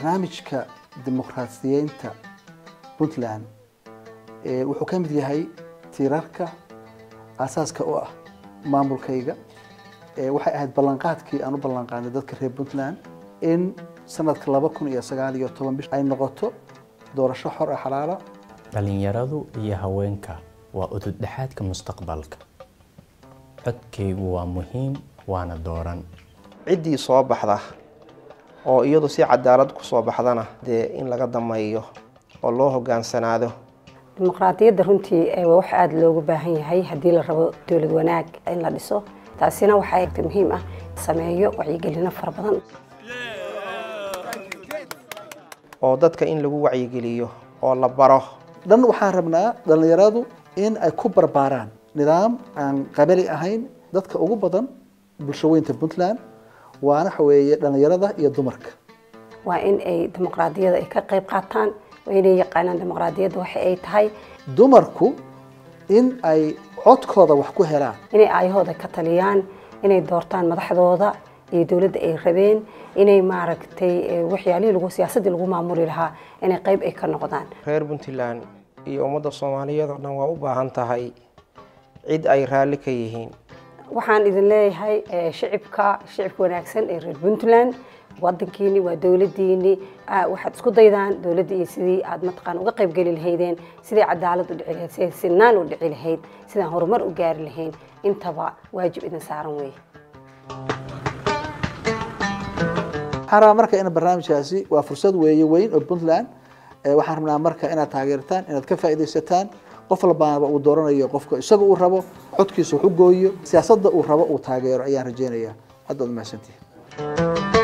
barnaamijka dimuqraadiyeynta Puntland wuxuu ka mid yahay tiirarka asaaska oo ah maamulkayga waxay ahayd ballanqaadkii aan u ballanqaadnay dadka reer Puntland in sanadka 2019 bish ay noqoto doorasho xor ah xalaal ah. dhalinyaradu iyo haweenka waa udud dhaxaadka mustaqbalka. codkaygu waa muhiim waana dooran ciddii soo baxda oo iyadu si cadaalad ku soo baxdana in laga dameeyo oo loo hogaansanaado. dimuqraadiyadda runtii waa wax aad loogu baahan yahay haddii la rabo dawlad wanaag in la dhiso. taasina waxay muhiim ah sameeyo wacyigelin fara badan oo dadka in lagu wacyigeliyo oo la baro. dhan waxaan rabnaa dhalinyaradu in ay ku barbaaraan nidaam aan qabali ahayn. dadka ugu badan bulshooyinka Puntland waana xaweeye dhalinyarada iyo dumarka. waa in ay dimuqraadiyadda ay ka qayb qaataan, waa inay yaqaanaan dimuqraadiyadda waxa ay tahay. dumarku in ay codkooda wax ku helaan, inay ayahooda ka taliyaan, inay doortaan madaxdooda iyo dawladda ay rabeen, inay maaragtay waxyaalihii lagu siyaasadii lagu maamuli lahaa inay qayb ay ka noqdaan. reer Puntland iyo ummadda Soomaaliyeed oo dhan waa u baahan tahay cid ay raali ka yihiin. waxaan idin leeyahay shicibka wanaagsan ee reer Puntland wadankiini waa dawladdiini. waxaad isku daydaan dawladda iyo sidii aad mataqaan uga qayb gali lahaydeen, sidii cadaalad u dhici lahayd, sidii sinaan u dhici lahayd, sidaan horumar u gaari lahayn. intaba waajib idin saaran weeye. waxaan marka in barnaamijkaasi waa fursad weyn oo Puntland waxaan rabnaa marka inaad taageertaan, inaad ka faa'iideysataan. qof walba uu dooranayo qofka isaga uu rabo, codkiisa wuxuu gooyo, siyaasadda uu rabo uu taageero ayaan rajeynayaa. aad u mahadsantihiin.